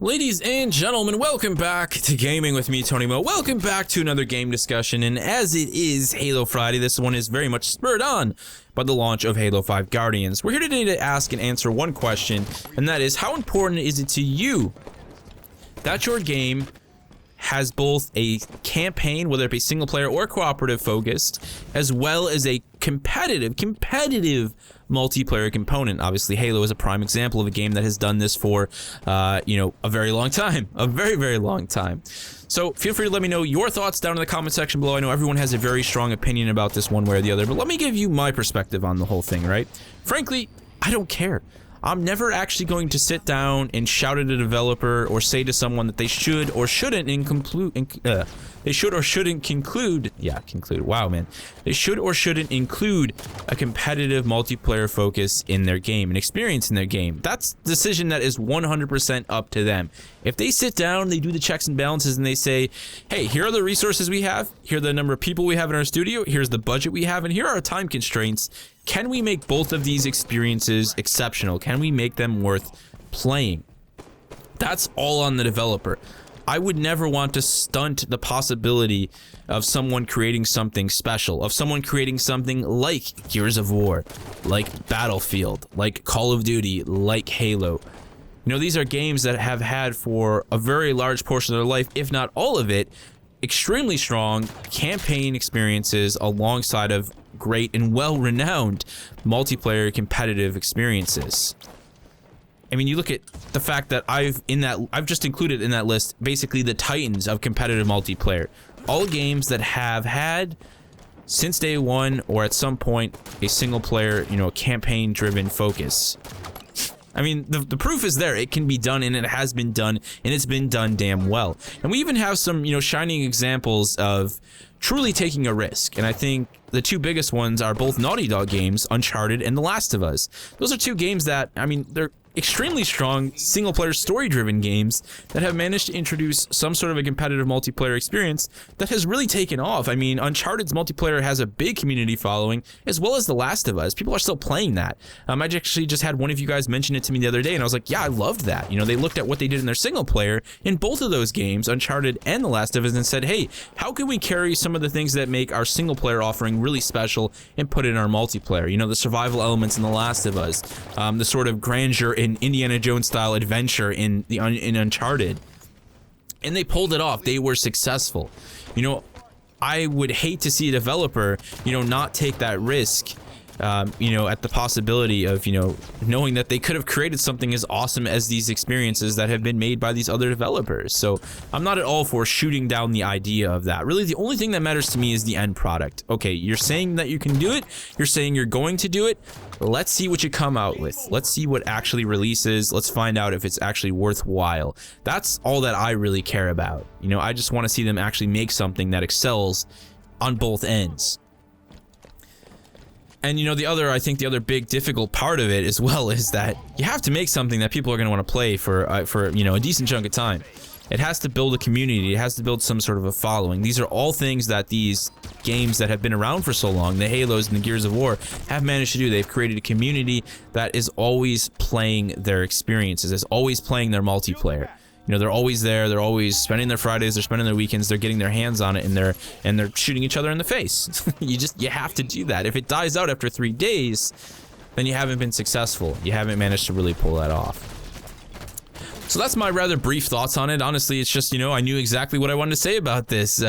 Ladies and gentlemen, welcome back to Gaming with me, Tony Mo. Welcome back to another game discussion, and as it is Halo Friday, this one is very much spurred on by the launch of Halo 5 Guardians. We're here today to ask and answer one question, and that is, how important is it to you that your game has both a campaign, whether it be single player or cooperative focused, as well as a competitive multiplayer component? Obviously, Halo is a prime example of a game that has done this for, a very long time, a very, very long time. So feel free to let me know your thoughts down in the comment section below. I know everyone has a very strong opinion about this one way or the other, but let me give you my perspective on the whole thing, right? Frankly, I don't care. I'm never actually going to sit down and shout at a developer or say to someone that they should or shouldn't they should or shouldn't conclude. Wow, man. They should or shouldn't include a competitive multiplayer focus in their game, an experience in their game. That's a decision that is 100% up to them. If they sit down, they do the checks and balances, and they say, hey, here are the resources we have, here are the number of people we have in our studio, here's the budget we have, and here are our time constraints. Can we make both of these experiences exceptional? Can we make them worth playing? That's all on the developer. I would never want to stunt the possibility of someone creating something special, of someone creating something like Gears of War, like Battlefield, like Call of Duty, like Halo. You know, these are games that have had for a very large portion of their life, if not all of it, extremely strong campaign experiences alongside of great and well-renowned multiplayer competitive experiences. I mean, you look at the fact that I've just included in that list basically the titans of competitive multiplayer. All games that have had since day one or at some point a single player, campaign driven focus. I mean, the proof is there. It can be done, and it has been done, and it's been done damn well. And we even have some, shining examples of truly taking a risk. And I think the two biggest ones are both Naughty Dog games, Uncharted and The Last of Us. Those are two games that, they're extremely strong single-player story-driven games that have managed to introduce some sort of a competitive multiplayer experience that has really taken off. I mean, Uncharted's multiplayer has a big community following, as well as The Last of Us. People are still playing that. I actually just had one of you guys mention it to me the other day, and I was like, yeah, I loved that. They looked at what they did in their single-player in both of those games, Uncharted and The Last of Us, and said, hey, how can we carry some of the things that make our single-player offering really special and put it in our multiplayer? The survival elements in The Last of Us, the sort of grandeur in Indiana Jones style adventure in Uncharted, and they pulled it off. They were successful. I would hate to see a developer not take that risk at the possibility of knowing that they could have created something as awesome as these experiences that have been made by these other developers. So I'm not at all for shooting down the idea of that. Really, the only thing that matters to me is the end product. Okay, you're saying that you can do it, you're saying you're going to do it. Let's see what you come out with. Let's see what actually releases. Let's find out if it's actually worthwhile. That's all that I really care about. I just want to see them actually make something that excels on both ends. And I think the other big difficult part of it as well is that you have to make something that people are going to want to play for a decent chunk of time. It has to build a community. It has to build some sort of a following. These are all things that these games that have been around for so long, the Halos and the Gears of War, have managed to do. They've created a community that is always playing their experiences, is always playing their multiplayer. They're always there. They're always spending their Fridays. They're spending their weekends. They're getting their hands on it, and they're shooting each other in the face. you have to do that. If it dies out after 3 days, then you haven't been successful. You haven't managed to really pull that off. So that's my rather brief thoughts on it. Honestly, it's just, I knew exactly what I wanted to say about this.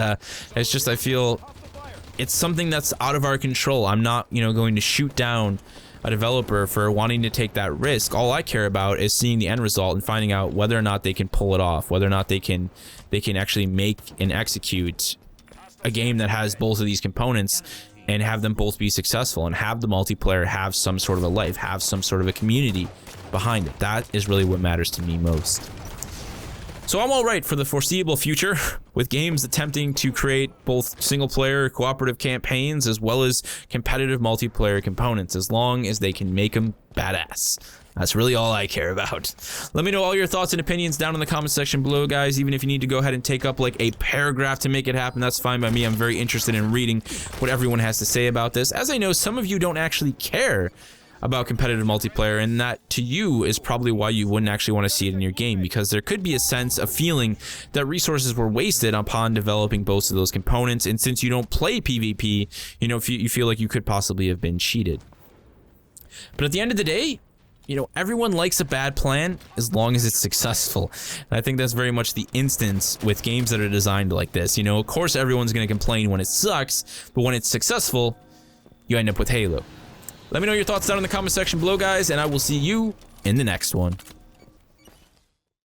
It's just, I feel it's something that's out of our control. I'm not, going to shoot down a developer for wanting to take that risk. All I care about is seeing the end result and finding out whether or not they can pull it off, whether or not they can actually make and execute a game that has both of these components and have them both be successful, and have the multiplayer have some sort of a life, have some sort of a community behind it. That is really what matters to me most. So I'm all right for the foreseeable future with games attempting to create both single-player cooperative campaigns as well as competitive multiplayer components, as long as they can make them badass. That's really all I care about. Let me know all your thoughts and opinions down in the comment section below, guys. Even if you need to go ahead and take up like a paragraph to make it happen, that's fine by me. I'm very interested in reading what everyone has to say about this, as I know some of you don't actually care about competitive multiplayer, and that to you is probably why you wouldn't actually want to see it in your game, because there could be a sense of feeling that resources were wasted upon developing both of those components, and since you don't play PvP, you know, if you feel like you could possibly have been cheated. But at the end of the day, you know, everyone likes a bad plan as long as it's successful. And I think that's very much the instance with games that are designed like this. You know, of course everyone's going to complain when it sucks, but when it's successful, you end up with Halo. Let me know your thoughts down in the comment section below, guys, and I will see you in the next one.